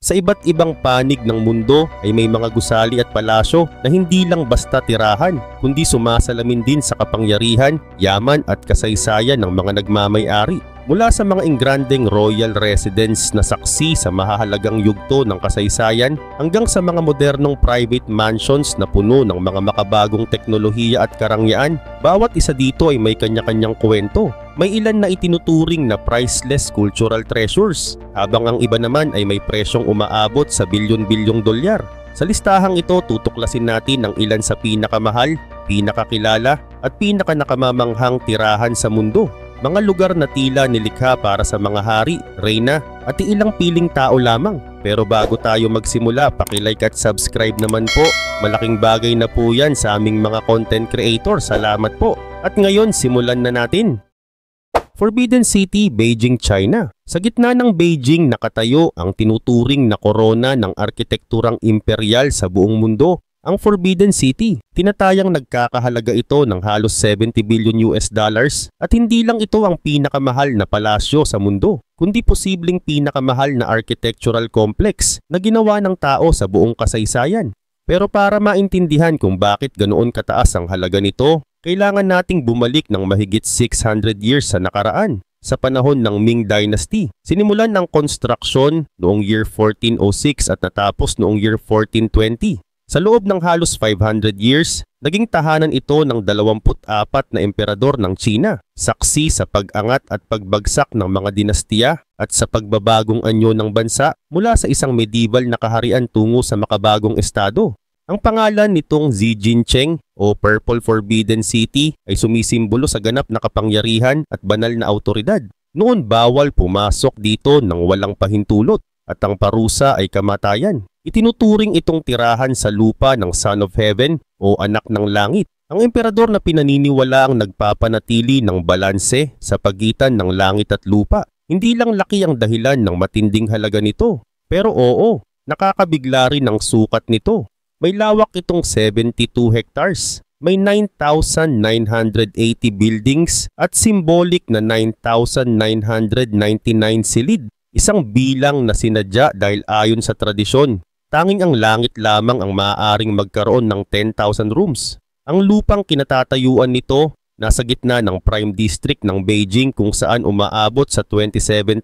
Sa iba't ibang panig ng mundo ay may mga gusali at palasyo na hindi lang basta tirahan, kundi sumasalamin din sa kapangyarihan, yaman at kasaysayan ng mga nagmamay-ari. Mula sa mga ingrandeng royal residence na saksi sa mahahalagang yugto ng kasaysayan hanggang sa mga modernong private mansions na puno ng mga makabagong teknolohiya at karangyaan, bawat isa dito ay may kanya-kanyang kwento. May ilan na itinuturing na priceless cultural treasures, habang ang iba naman ay may presyong umaabot sa bilyon-bilyong dolyar. Sa listahang ito, tutuklasin natin ang ilan sa pinakamahal, pinakakilala at pinakanakamamamanghang tirahan sa mundo. Mga lugar na tila nilikha para sa mga hari, reyna at ilang piling tao lamang. Pero bago tayo magsimula, paki-like at subscribe naman po. Malaking bagay na po yan sa aming mga content creator. Salamat po. At ngayon, simulan na natin. Forbidden City, Beijing, China. Sa gitna ng Beijing nakatayo ang tinuturing na korona ng arkitekturang imperial sa buong mundo, ang Forbidden City. Tinatayang nagkakahalaga ito ng halos 70 billion US dollars at hindi lang ito ang pinakamahal na palasyo sa mundo, kundi posibleng pinakamahal na architectural complex na ginawa ng tao sa buong kasaysayan. Pero para maintindihan kung bakit ganoon kataas ang halaga nito, kailangan nating bumalik ng mahigit 600 years sa nakaraan. Sa panahon ng Ming Dynasty, sinimulan ng construction noong year 1406 at natapos noong year 1420. Sa loob ng halos 500 years, naging tahanan ito ng 24 na emperador ng China, saksi sa pag-angat at pagbagsak ng mga dinastiya at sa pagbabagong anyo ng bansa mula sa isang medieval na kaharian tungo sa makabagong estado. Ang pangalan nitong Xi Jinping o Purple Forbidden City ay sumisimbolo sa ganap na kapangyarihan at banal na autoridad. Noon bawal pumasok dito ng walang pahintulot at ang parusa ay kamatayan. Itinuturing itong tirahan sa lupa ng Son of Heaven o Anak ng Langit. Ang emperador na pinaniniwala ang nagpapanatili ng balanse sa pagitan ng langit at lupa. Hindi lang laki ang dahilan ng matinding halaga nito. Pero oo, nakakabigla rin ang sukat nito. May lawak itong 72 hectares. May 9,980 buildings at symbolic na 9,999 silid. Isang bilang na sinadya dahil ayon sa tradisyon, tanging ang langit lamang ang maaaring magkaroon ng 10,000 rooms. Ang lupang kinatatayuan nito nasa gitna ng Prime District ng Beijing kung saan umaabot sa 27,000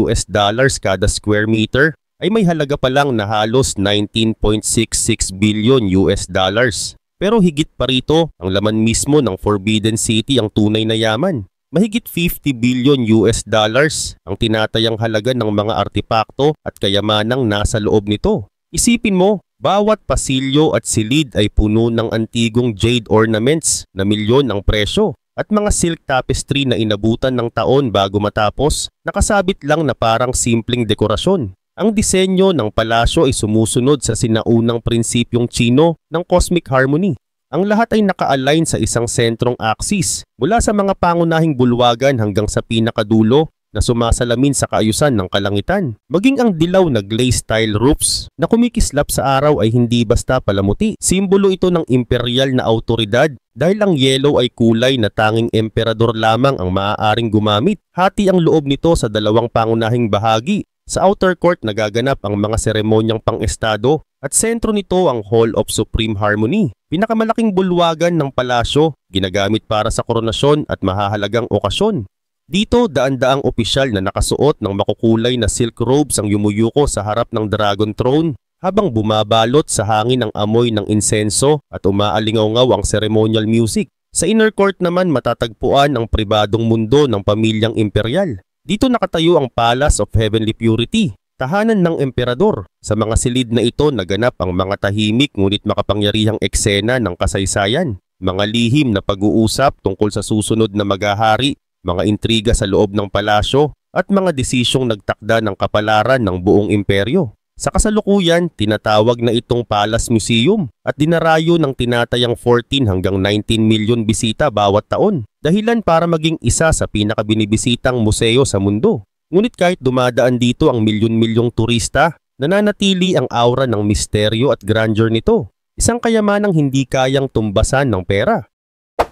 US dollars kada square meter ay may halaga pa lang na halos 19.66 billion US dollars. Pero higit pa rito, ang laman mismo ng Forbidden City ang tunay na yaman. Mahigit 50 billion US dollars ang tinatayang halaga ng mga artipakto at kayamanang nasa loob nito. Isipin mo, bawat pasilyo at silid ay puno ng antigong jade ornaments na milyon ang presyo at mga silk tapestry na inabutan ng taon bago matapos, nakasabit lang na parang simpleng dekorasyon. Ang disenyo ng palasyo ay sumusunod sa sinaunang prinsipyong Chino ng cosmic harmony. Ang lahat ay naka-align sa isang sentrong axis, mula sa mga pangunahing bulwagan hanggang sa pinakadulo na sumasalamin sa kaayusan ng kalangitan. Maging ang dilaw na glaze-style roofs na kumikislap sa araw ay hindi basta palamuti. Simbolo ito ng imperial na autoridad dahil ang yellow ay kulay na tanging emperador lamang ang maaaring gumamit. Hati ang loob nito sa dalawang pangunahing bahagi. Sa outer court nagaganap ang mga seremonyang pang-estado at sentro nito ang Hall of Supreme Harmony. Pinakamalaking bulwagan ng palasyo, ginagamit para sa koronasyon at mahahalagang okasyon. Dito daan-daang opisyal na nakasuot ng makukulay na silk robes ang yumuyuko sa harap ng Dragon Throne habang bumabalot sa hangin ang amoy ng insenso at umaalingaw-ngaw ang ceremonial music. Sa inner court naman matatagpuan ang pribadong mundo ng pamilyang imperial. Dito nakatayo ang Palace of Heavenly Purity, tahanan ng emperador. Sa mga silid na ito naganap ang mga tahimik ngunit makapangyarihang eksena ng kasaysayan. Mga lihim na pag-uusap tungkol sa susunod na maghahari, mga intriga sa loob ng palasyo, at mga desisyong nagtakda ng kapalaran ng buong imperyo. Sa kasalukuyan, tinatawag na itong Palace Museum at dinarayo ng tinatayang 14 hanggang 19 milyon bisita bawat taon. Dahilan para maging isa sa pinakabinibisitang museo sa mundo. Ngunit kahit dumadaan dito ang milyon-milyong turista, nananatili ang aura ng misteryo at grandeur nito. Isang kayamanang hindi kayang tumbasan ng pera.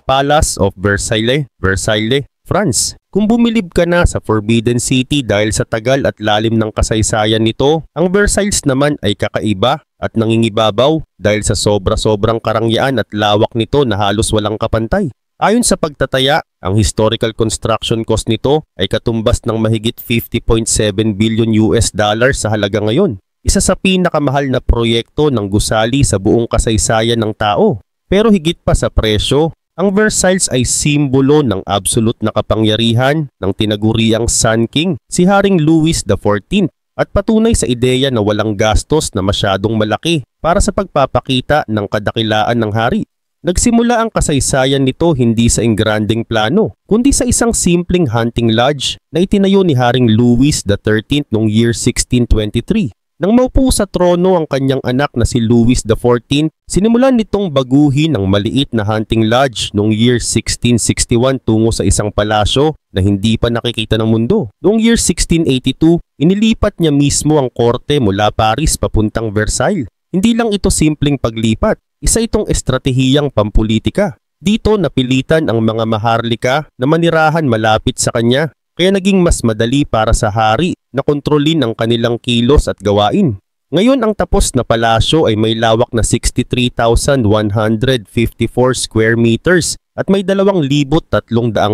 Palace of Versailles. France. Kung bumilib ka na sa Forbidden City dahil sa tagal at lalim ng kasaysayan nito, ang Versailles naman ay kakaiba at nangingibabaw dahil sa sobra-sobrang karangyaan at lawak nito na halos walang kapantay. Ayon sa pagtataya, ang historical construction cost nito ay katumbas ng mahigit 50.7 billion US dollars sa halaga ngayon. Isa sa pinakamahal na proyekto ng gusali sa buong kasaysayan ng tao. Pero higit pa sa presyo, ang Versailles ay simbolo ng absolute na kapangyarihan ng tinaguriang Sun King, si Haring Louis XIV, at patunay sa ideya na walang gastos na masyadong malaki para sa pagpapakita ng kadakilaan ng hari. Nagsimula ang kasaysayan nito hindi sa engranding plano, kundi sa isang simpleng hunting lodge na itinayo ni Haring Louis XIII noong year 1623. Nang maupo sa trono ang kanyang anak na si Louis XIV, sinimulan nitong baguhin ang maliit na hunting lodge noong year 1661 tungo sa isang palasyo na hindi pa nakikita ng mundo. Noong year 1682, inilipat niya mismo ang korte mula Paris papuntang Versailles. Hindi lang ito simpleng paglipat, isa itong estratehiyang pampulitika. Dito napilitan ang mga maharlika na manirahan malapit sa kanya. Kaya naging mas madali para sa hari na kontrolin ang kanilang kilos at gawain. Ngayon ang tapos na palasyo ay may lawak na 63,154 square meters at may 2,300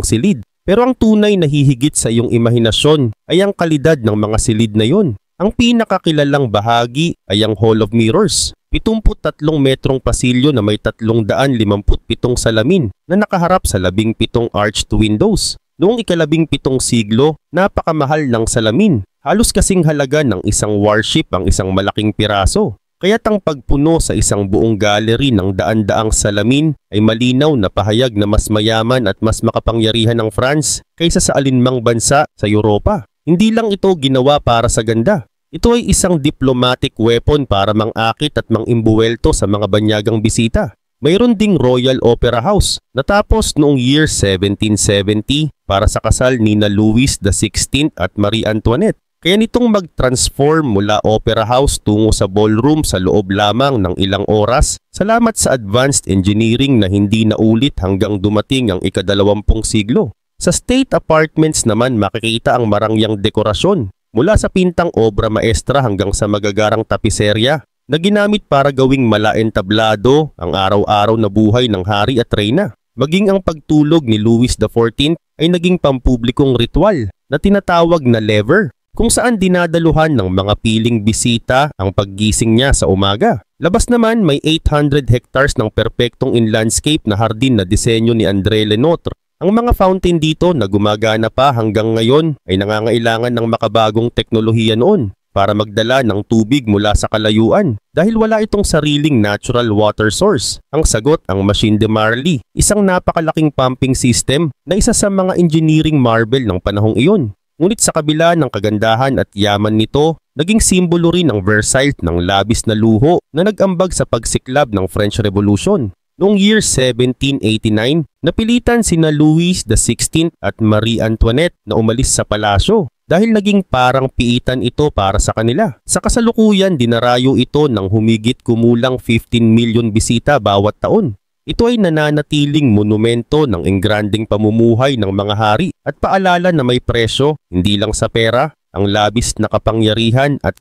silid. Pero ang tunay na hihigit sa iyong imahinasyon ay ang kalidad ng mga silid na yon. Ang pinakakilalang bahagi ay ang Hall of Mirrors. 73 metrong pasilyo na may 357 salamin na nakaharap sa 17 arched windows. Noong ika-17 siglo, napakamahal ng salamin. Halos kasing halaga ng isang warship ang isang malaking piraso. Kaya't ang pagpuno sa isang buong gallery ng daan-daang salamin ay malinaw na pahayag na mas mayaman at mas makapangyarihan ng France kaysa sa alinmang bansa sa Europa. Hindi lang ito ginawa para sa ganda. Ito ay isang diplomatic weapon para mangakit at mangimbuwelto sa mga banyagang bisita. Mayroon ding Royal Opera House natapos noong year 1770 para sa kasal ni Louis XVI at Marie Antoinette. Kaya nitong mag-transform mula Opera House tungo sa ballroom sa loob lamang ng ilang oras salamat sa advanced engineering na hindi naulit hanggang dumating ang ika-20 siglo. Sa state apartments naman makikita ang marangyang dekorasyon mula sa pintang obra maestra hanggang sa magagarang tapiserya na ginamit para gawing malaentablado ang araw-araw na buhay ng hari at reyna. Maging ang pagtulog ni Louis XIV ay naging pampublikong ritual na tinatawag na lever, kung saan dinadaluhan ng mga piling bisita ang paggising niya sa umaga. Labas naman may 800 hectares ng perpektong in-landscape na hardin na disenyo ni André Lenotre. Ang mga fountain dito na gumagana pa hanggang ngayon ay nangangailangan ng makabagong teknolohiya noon para magdala ng tubig mula sa kalayuan dahil wala itong sariling natural water source. Ang sagot ang Machine de Marly, isang napakalaking pumping system na isa sa mga engineering marvel ng panahong iyon. Ngunit sa kabila ng kagandahan at yaman nito, naging simbolo rin ang Versailles ng labis na luho na nag-ambag sa pagsiklab ng French Revolution. Noong year 1789, napilitan sina Louis XVI at Marie Antoinette na umalis sa palasyo dahil naging parang piitan ito para sa kanila. Sa kasalukuyan, dinarayo ito ng humigit kumulang 15 million bisita bawat taon. Ito ay nananatiling monumento ng engranding pamumuhay ng mga hari at paalala na may presyo, hindi lang sa pera, ang labis na kapangyarihan at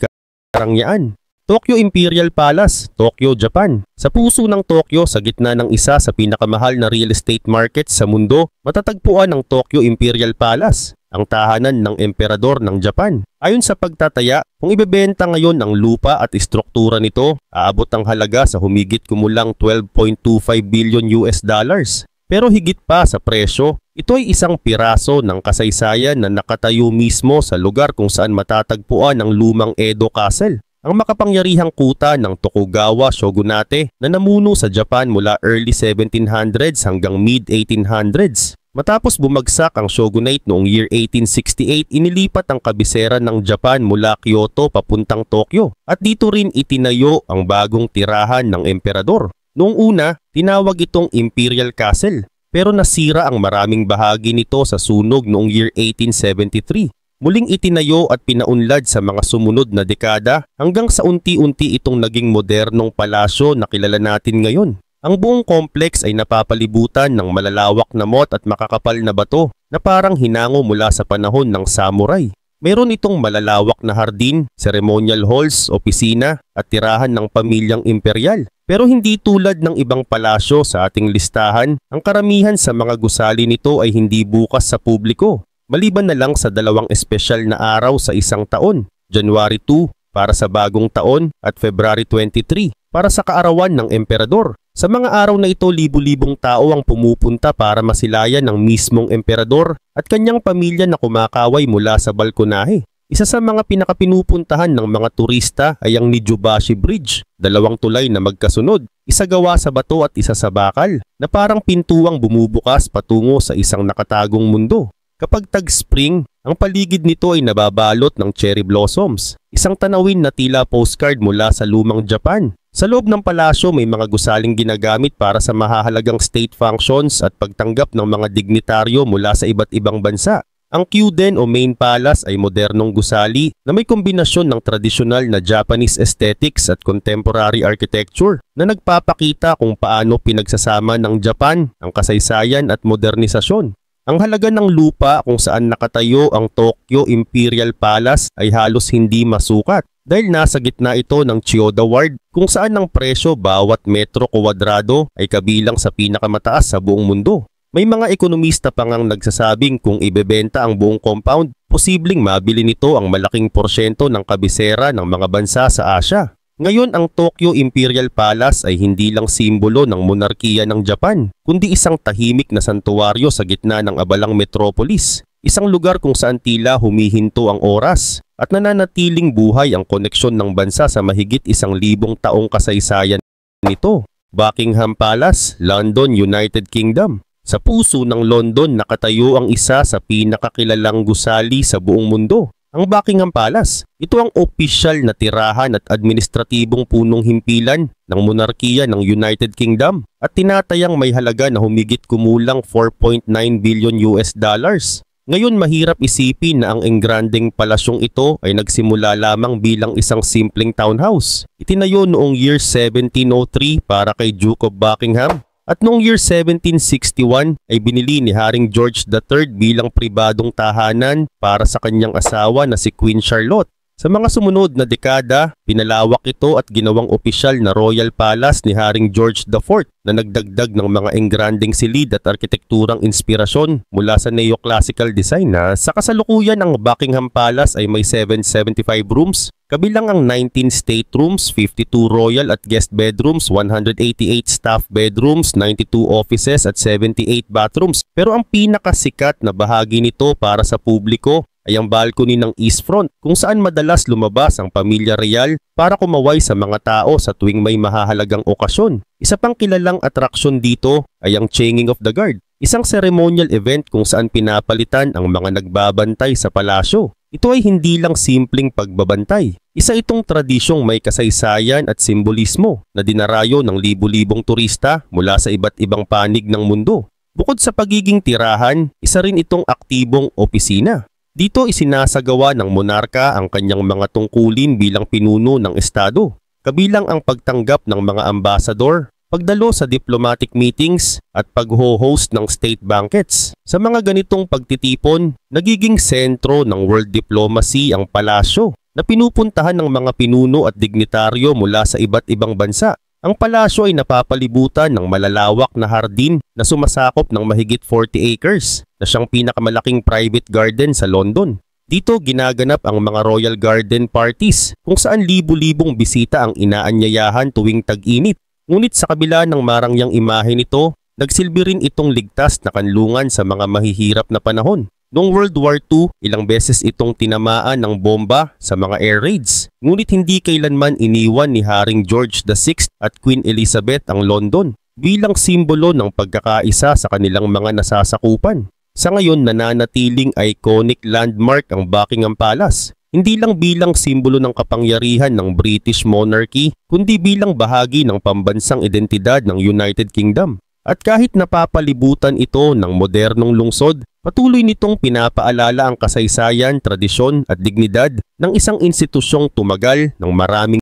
karangyaan. Tokyo Imperial Palace, Tokyo, Japan. Sa puso ng Tokyo, sa gitna ng isa sa pinakamahal na real estate market sa mundo, matatagpuan ang Tokyo Imperial Palace, ang tahanan ng emperador ng Japan. Ayon sa pagtataya, kung ibebenta ngayon ang lupa at istruktura nito, aabot ang halaga sa humigit kumulang 12.25 billion US dollars. Pero higit pa sa presyo, ito ay isang piraso ng kasaysayan na nakatayo mismo sa lugar kung saan matatagpuan ang lumang Edo Castle, ang makapangyarihang kuta ng Tokugawa Shogunate na namuno sa Japan mula early 1700s hanggang mid-1800s. Matapos bumagsak ang shogunate noong year 1868, inilipat ang kabisera ng Japan mula Kyoto papuntang Tokyo at dito rin itinayo ang bagong tirahan ng emperador. Noong una, tinawag itong Imperial Castle pero nasira ang maraming bahagi nito sa sunog noong year 1873. Muling itinayo at pinaunlad sa mga sumunod na dekada hanggang sa unti-unti itong naging modernong palasyo na kilala natin ngayon. Ang buong complex ay napapalibutan ng malalawak na moat at makakapal na bato na parang hinango mula sa panahon ng samurai. Mayroon itong malalawak na hardin, ceremonial halls, opisina at tirahan ng pamilyang imperial. Pero hindi tulad ng ibang palasyo sa ating listahan, ang karamihan sa mga gusali nito ay hindi bukas sa publiko. Maliban na lang sa dalawang espesyal na araw sa isang taon, January 2 para sa bagong taon at February 23 para sa kaarawan ng emperador. Sa mga araw na ito, libu-libong tao ang pumupunta para masilayan ng mismong emperador at kanyang pamilya na kumakaway mula sa balkonahe. Isa sa mga pinakapinupuntahan ng mga turista ay ang Nijubashi Bridge, dalawang tulay na magkasunod, isa gawa sa bato at isa sa bakal, na parang pintuang bumubukas patungo sa isang nakatagong mundo. Kapag tag-spring, ang paligid nito ay nababalot ng cherry blossoms, isang tanawin na tila postcard mula sa lumang Japan. Sa loob ng palasyo may mga gusaling ginagamit para sa mahahalagang state functions at pagtanggap ng mga dignitaryo mula sa iba't ibang bansa. Ang Kyuden o Main Palace ay modernong gusali na may kombinasyon ng tradisyonal na Japanese aesthetics at contemporary architecture na nagpapakita kung paano pinagsasama ng Japan ang kasaysayan at modernisasyon. Ang halaga ng lupa kung saan nakatayo ang Tokyo Imperial Palace ay halos hindi masukat dahil nasa gitna ito ng Chiyoda Ward kung saan ang presyo bawat metro kwadrado ay kabilang sa pinakamataas sa buong mundo. May mga ekonomista pa ngang nagsasabing kung ibebenta ang buong compound, posibleng mabili nito ang malaking porsyento ng kabisera ng mga bansa sa Asya. Ngayon ang Tokyo Imperial Palace ay hindi lang simbolo ng monarkiya ng Japan, kundi isang tahimik na santuwaryo sa gitna ng abalang metropolis. Isang lugar kung saan tila humihinto ang oras at nananatiling buhay ang koneksyon ng bansa sa mahigit 1,000 taong kasaysayan nito. Buckingham Palace, London, United Kingdom. Sa puso ng London nakatayo ang isa sa pinakakilalang gusali sa buong mundo, ang Buckingham Palace. Ito ang opisyal na tirahan at administratibong punong himpilan ng monarkiya ng United Kingdom at tinatayang may halaga na humigit kumulang 4.9 billion US dollars. Ngayon mahirap isipin na ang engrandeng palasyong ito ay nagsimula lamang bilang isang simpleng townhouse. Itinayo noong year 1703 para kay Duke of Buckingham at noong year 1761 ay binili ni Haring George III bilang pribadong tahanan para sa kanyang asawa na si Queen Charlotte. Sa mga sumunod na dekada, pinalawak ito at ginawang opisyal na Royal Palace ni Haring George IV na nagdagdag ng mga engrandeng silid at arkitekturang inspirasyon mula sa neoclassical design. Sa kasalukuyan, ang Buckingham Palace ay may 775 rooms, kabilang ang 19 staterooms, 52 royal at guest bedrooms, 188 staff bedrooms, 92 offices at 78 bathrooms. Pero ang pinakasikat na bahagi nito para sa publiko ay ang balcony ng East Front kung saan madalas lumabas ang pamilya real para kumaway sa mga tao sa tuwing may mahahalagang okasyon. Isa pang kilalang atraksyon dito ay ang Changing of the Guard, isang ceremonial event kung saan pinapalitan ang mga nagbabantay sa palasyo. Ito ay hindi lang simpleng pagbabantay. Isa itong tradisyong may kasaysayan at simbolismo na dinarayo ng libu-libong turista mula sa iba't ibang panig ng mundo. Bukod sa pagiging tirahan, isa rin itong aktibong opisina. Dito isinasagawa ng monarka ang kanyang mga tungkulin bilang pinuno ng estado, kabilang ang pagtanggap ng mga ambasador, pagdalo sa diplomatic meetings at pag-ho-host ng state banquets. Sa mga ganitong pagtitipon, nagiging sentro ng world diplomacy ang palasyo na pinupuntahan ng mga pinuno at dignitaryo mula sa iba't ibang bansa. Ang palasyo ay napapalibutan ng malalawak na hardin na sumasakop ng mahigit 40 acres na siyang pinakamalaking private garden sa London. Dito ginaganap ang mga royal garden parties kung saan libu-libong bisita ang inaanyayahan tuwing tag-init. Ngunit sa kabila ng marangyang imahe nito, nagsilbi rin itong ligtas na kanlungan sa mga mahihirap na panahon. Noong World War II, ilang beses itong tinamaan ng bomba sa mga air raids. Ngunit hindi kailanman iniwan ni Haring George VI at Queen Elizabeth ang London bilang simbolo ng pagkakaisa sa kanilang mga nasasakupan. Sa ngayon, nananatiling iconic landmark ang Buckingham Palace. Hindi lang bilang simbolo ng kapangyarihan ng British monarchy, kundi bilang bahagi ng pambansang identidad ng United Kingdom. At kahit napapalibutan ito ng modernong lungsod, patuloy nitong pinapaalala ang kasaysayan, tradisyon at dignidad ng isang institusyong tumagal ng maraming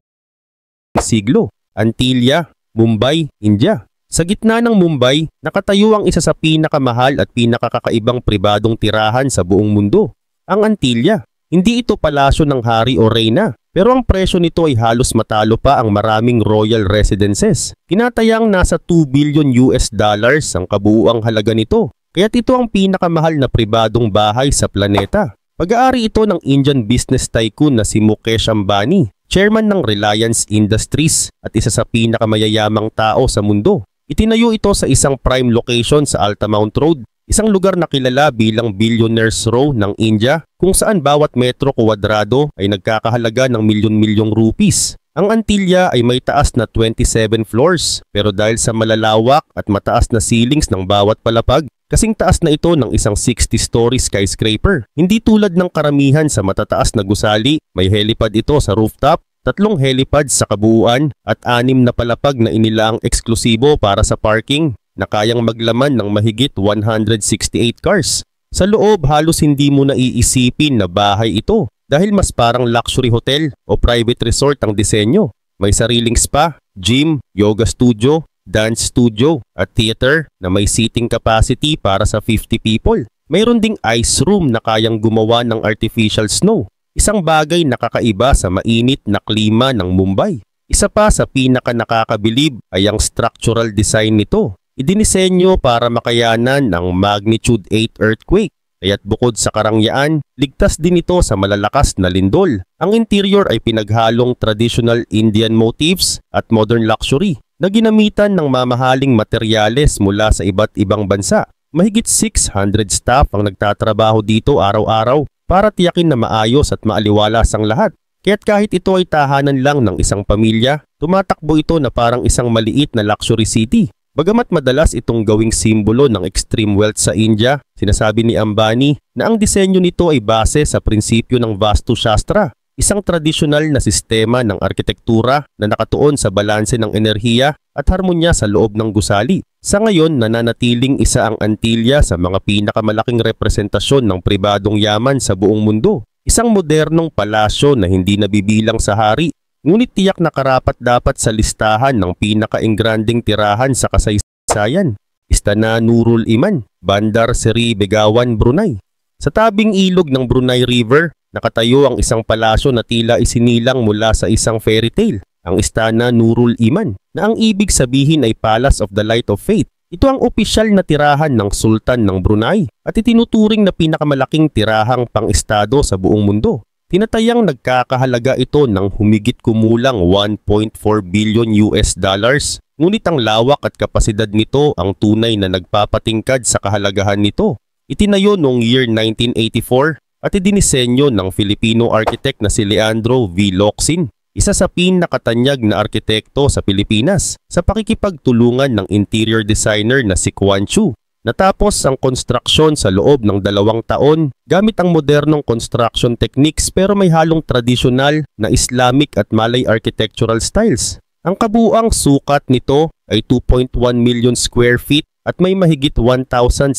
siglo. Antilya, Mumbai, India. Sa gitna ng Mumbai, nakatayo ang isa sa pinakamahal at pinakakakaibang pribadong tirahan sa buong mundo, ang Antilya. Hindi ito palasyo ng hari o reyna, pero ang presyo nito ay halos matalo pa ang maraming royal residences. Tinatayang nasa 2 billion US dollars ang kabuuang halaga nito, kaya't ito ang pinakamahal na pribadong bahay sa planeta. Pag-aari ito ng Indian business tycoon na si Mukesh Ambani, chairman ng Reliance Industries at isa sa pinakamayayamang tao sa mundo. Itinayo ito sa isang prime location sa Altamount Road, isang lugar na kilala bilang Billionaires Row ng India, kung saan bawat metro kuwadrado ay nagkakahalaga ng milyon-milyong rupees. Ang Antilya ay may taas na 27 floors, pero dahil sa malalawak at mataas na ceilings ng bawat palapag, kasing taas na ito ng isang 60-story skyscraper. Hindi tulad ng karamihan sa matataas na gusali, may helipad ito sa rooftop, 3 helipad sa kabuuan at 6 na palapag na inilaang eksklusibo para sa parking na kayang maglaman ng mahigit 168 cars. Sa loob, halos hindi mo naiisipin na bahay ito dahil mas parang luxury hotel o private resort ang disenyo. May sariling spa, gym, yoga studio, dance studio at theater na may seating capacity para sa 50 people. Mayroon ding ice room na kayang gumawa ng artificial snow. Isang bagay na kakaiba sa mainit na klima ng Mumbai. Isa pa sa pinaka nakakabilib ay ang structural design nito. Idinisenyo para makayanan ng magnitude 8 earthquake. Kaya't bukod sa karangyaan, ligtas din ito sa malalakas na lindol. Ang interior ay pinaghalong traditional Indian motifs at modern luxury na ginamitan ng mamahaling materyales mula sa iba't ibang bansa. Mahigit 600 staff ang nagtatrabaho dito araw-araw para tiyakin na maayos at maaliwalas ang lahat. Kaya't kahit ito ay tahanan lang ng isang pamilya, tumatakbo ito na parang isang maliit na luxury city. Bagamat madalas itong gawing simbolo ng extreme wealth sa India, sinasabi ni Ambani na ang disenyo nito ay base sa prinsipyo ng Vastu Shastra, isang tradisyonal na sistema ng arkitektura na nakatuon sa balanse ng enerhiya at harmonya sa loob ng gusali. Sa ngayon, nananatiling isa ang Antilya sa mga pinakamalaking representasyon ng pribadong yaman sa buong mundo. Isang modernong palasyo na hindi nabibilang sa hari, ngunit tiyak na karapat-dapat sa listahan ng pinaka-ingranding tirahan sa kasaysayan. Istana Nurul Iman, Bandar Seri Begawan, Brunei. Sa tabing ilog ng Brunei River, nakatayo ang isang palasyo na tila isinilang mula sa isang fairy tale, ang Istana Nurul Iman, na ang ibig sabihin ay Palace of the Light of Faith. Ito ang opisyal na tirahan ng Sultan ng Brunei at itinuturing na pinakamalaking tirahang pang-estado sa buong mundo. Tinatayang nagkakahalaga ito ng humigit kumulang 1.4 billion US dollars, ngunit ang lawak at kapasidad nito ang tunay na nagpapatingkad sa kahalagahan nito. Itinayo noong year 1984 at idinisenyo ng Filipino architect na si Leandro V. Locsin, isa sa pinakatanyag na arkitekto sa Pilipinas, sa pakikipagtulungan ng interior designer na si Quan Chu. Natapos ang konstruksyon sa loob ng 2 taon gamit ang modernong construction techniques pero may halong tradisyonal na Islamic at Malay architectural styles. Ang kabuuang sukat nito ay 2.1 million square feet at may mahigit 1,778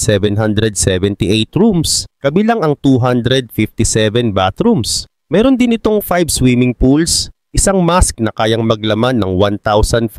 rooms, kabilang ang 257 bathrooms. Meron din itong 5 swimming pools, isang mosque na kayang maglaman ng 1,500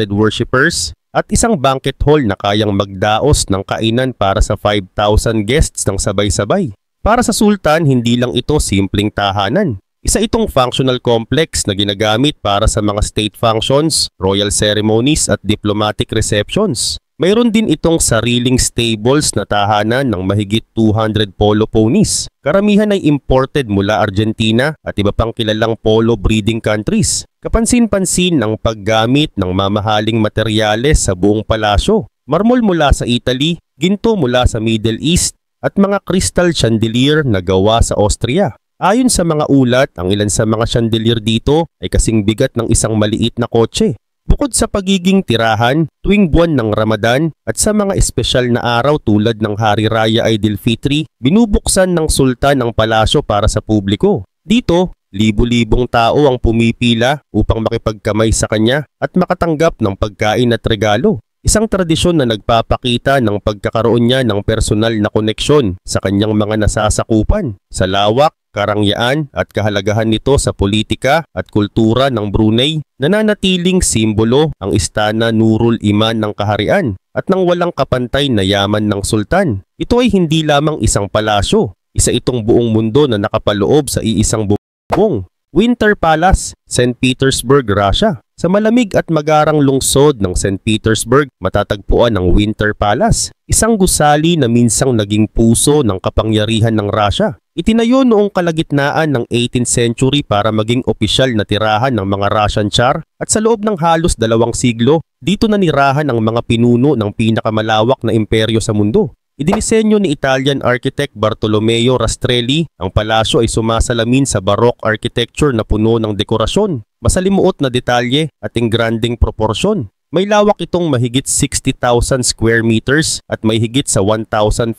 worshippers, at isang banquet hall na kayang magdaos ng kainan para sa 5,000 guests ng sabay-sabay. Para sa Sultan, hindi lang ito simpleng tahanan. Isa itong functional complex na ginagamit para sa mga state functions, royal ceremonies at diplomatic receptions. Mayroon din itong sariling stables na tahanan ng mahigit 200 polo ponies. Karamihan ay imported mula Argentina at iba pang kilalang polo breeding countries. Kapansin-pansin ang paggamit ng mamahaling materyales sa buong palasyo. Marmol mula sa Italy, ginto mula sa Middle East, at mga crystal chandelier na gawa sa Austria. Ayon sa mga ulat, ang ilan sa mga chandelier dito ay kasing bigat ng isang maliit na kotse. Bukod sa pagiging tirahan, tuwing buwan ng Ramadan at sa mga espesyal na araw tulad ng Hari Raya Aidilfitri, binubuksan ng Sultan ang palasyo para sa publiko. Dito, libu-libong tao ang pumipila upang makipagkamay sa kanya at makatanggap ng pagkain at regalo. Isang tradisyon na nagpapakita ng pagkakaroon niya ng personal na koneksyon sa kanyang mga nasasakupan. Sa lawak, karangyaan at kahalagahan nito sa politika at kultura ng Brunei, nananatiling simbolo ang Istana Nurul Iman ng kaharian at ng walang kapantay na yaman ng sultan. Ito ay hindi lamang isang palasyo, isa itong buong mundo na nakapaloob sa iisang bubong. Winter Palace, St. Petersburg, Russia. Sa malamig at magarang lungsod ng St. Petersburg, matatagpuan ang Winter Palace, isang gusali na minsang naging puso ng kapangyarihan ng Russia. Itinayo noong kalagitnaan ng 18th century para maging opisyal na tirahan ng mga Russian Tsar at sa loob ng halos 2 siglo, dito nanirahan ang mga pinuno ng pinakamalawak na imperyo sa mundo. Idinisenyo ni Italian architect Bartolomeo Rastrelli, ang palasyo ay sumasalamin sa Baroque architecture na puno ng dekorasyon, masalimuot na detalye at ingranding proporsyon. May lawak itong mahigit 60,000 square meters at may higit sa 1,500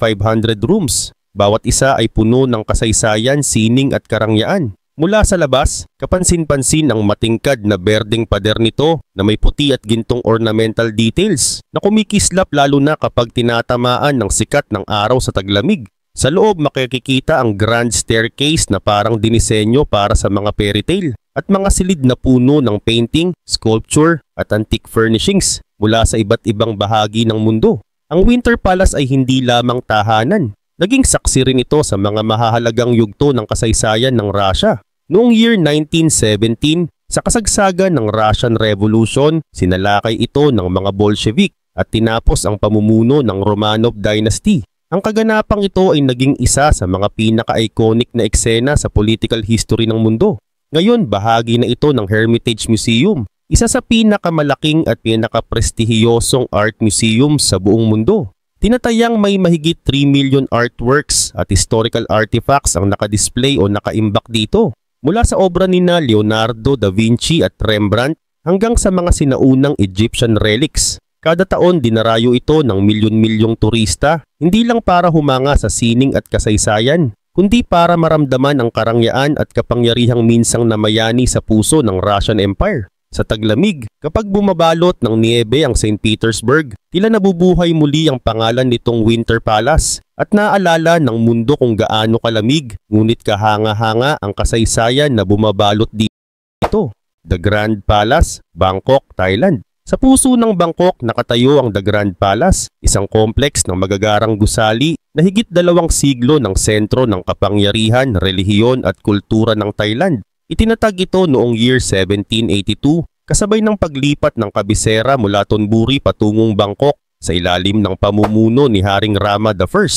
rooms. Bawat isa ay puno ng kasaysayan, sining at karangyaan. Mula sa labas, kapansin-pansin ang matingkad na berdeng pader nito na may puti at gintong ornamental details na kumikislap lalo na kapag tinatamaan ng sikat ng araw sa taglamig. Sa loob makikita ang grand staircase na parang dinisenyo para sa mga fairy tale at mga silid na puno ng painting, sculpture at antique furnishings mula sa iba't ibang bahagi ng mundo. Ang Winter Palace ay hindi lamang tahanan. Naging saksi rin ito sa mga mahahalagang yugto ng kasaysayan ng Russia. Noong year 1917, sa kasagsagan ng Russian Revolution, sinalakay ito ng mga Bolshevik at tinapos ang pamumuno ng Romanov Dynasty. Ang kaganapang ito ay naging isa sa mga pinaka-iconic na eksena sa political history ng mundo. Ngayon, bahagi na ito ng Hermitage Museum, isa sa pinakamalaking at pinaka-prestihiyosong art museum sa buong mundo. Tinatayang may mahigit 3 million artworks at historical artifacts ang nakadisplay o nakaimbak dito. Mula sa obra nina Leonardo da Vinci at Rembrandt hanggang sa mga sinaunang Egyptian relics. Kada taon dinarayo ito ng milyon-milyong turista, hindi lang para humanga sa sining at kasaysayan, kundi para maramdaman ang karangyaan at kapangyarihang minsang namayani sa puso ng Russian Empire. Sa taglamig, kapag bumabalot ng niebe ang St. Petersburg, tila nabubuhay muli ang pangalan nitong Winter Palace at naaalala ng mundo kung gaano kalamig, ngunit kahanga-hanga ang kasaysayan na bumabalot dito. The Grand Palace, Bangkok, Thailand. Sa puso ng Bangkok nakatayo ang The Grand Palace, isang kompleks ng magagarang gusali na higit 2 siglo ng sentro ng kapangyarihan, relihiyon at kultura ng Thailand. Itinatag ito noong year 1782 kasabay ng paglipat ng kabisera mula Thonburi patungong Bangkok sa ilalim ng pamumuno ni Haring Rama I.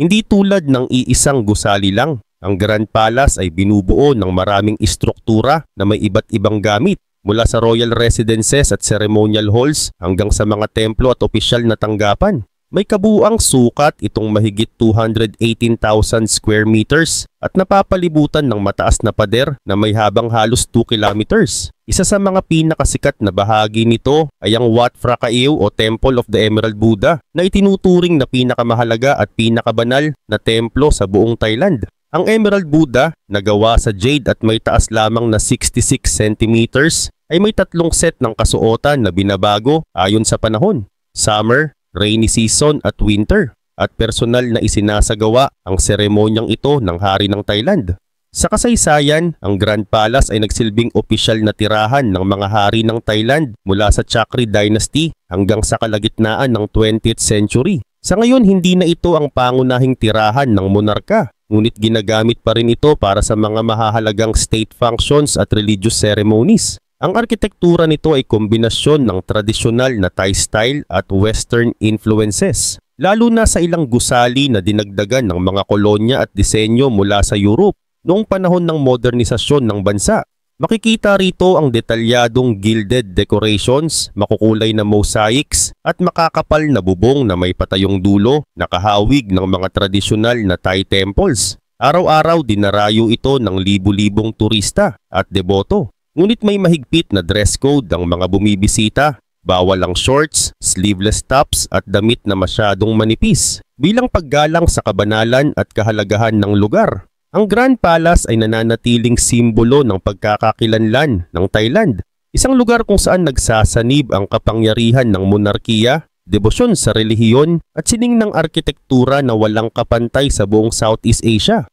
Hindi tulad ng iisang gusali lang, ang Grand Palace ay binubuo ng maraming istruktura na may iba't ibang gamit mula sa royal residences at ceremonial halls hanggang sa mga templo at opisyal na tanggapan. May kabuuang sukat itong mahigit 218,000 square meters at napapalibutan ng mataas na pader na may habang halos 2 kilometers. Isa sa mga pinakasikat na bahagi nito ay ang Wat Phra Kaew o Temple of the Emerald Buddha na itinuturing na pinakamahalaga at pinakabanal na templo sa buong Thailand. Ang Emerald Buddha na gawa sa jade at may taas lamang na 66 centimeters ay may 3 set ng kasuotan na binabago ayon sa panahon: summer, rainy season at winter, at personal na isinasagawa ang seremonyang ito ng hari ng Thailand. Sa kasaysayan, ang Grand Palace ay nagsilbing opisyal na tirahan ng mga hari ng Thailand mula sa Chakri Dynasty hanggang sa kalagitnaan ng 20th century. Sa ngayon, hindi na ito ang pangunahing tirahan ng monarka, ngunit ginagamit pa rin ito para sa mga mahahalagang state functions at religious ceremonies. Ang arkitektura nito ay kombinasyon ng tradisyonal na Thai style at western influences, lalo na sa ilang gusali na dinagdagan ng mga kolonya at disenyo mula sa Europe noong panahon ng modernisasyon ng bansa. Makikita rito ang detalyadong gilded decorations, makukulay na mosaics at makakapal na bubong na may patayong dulo na kahawig ng mga tradisyonal na Thai temples. Araw-araw dinarayo ito ng libu-libong turista at deboto. Ngunit may mahigpit na dress code ang mga bumibisita. Bawal ang shorts, sleeveless tops at damit na masyadong manipis bilang paggalang sa kabanalan at kahalagahan ng lugar. Ang Grand Palace ay nananatiling simbolo ng pagkakakilanlan ng Thailand, isang lugar kung saan nagsasanib ang kapangyarihan ng monarkiya, debosyon sa relihiyon at sining ng arkitektura na walang kapantay sa buong Southeast Asia.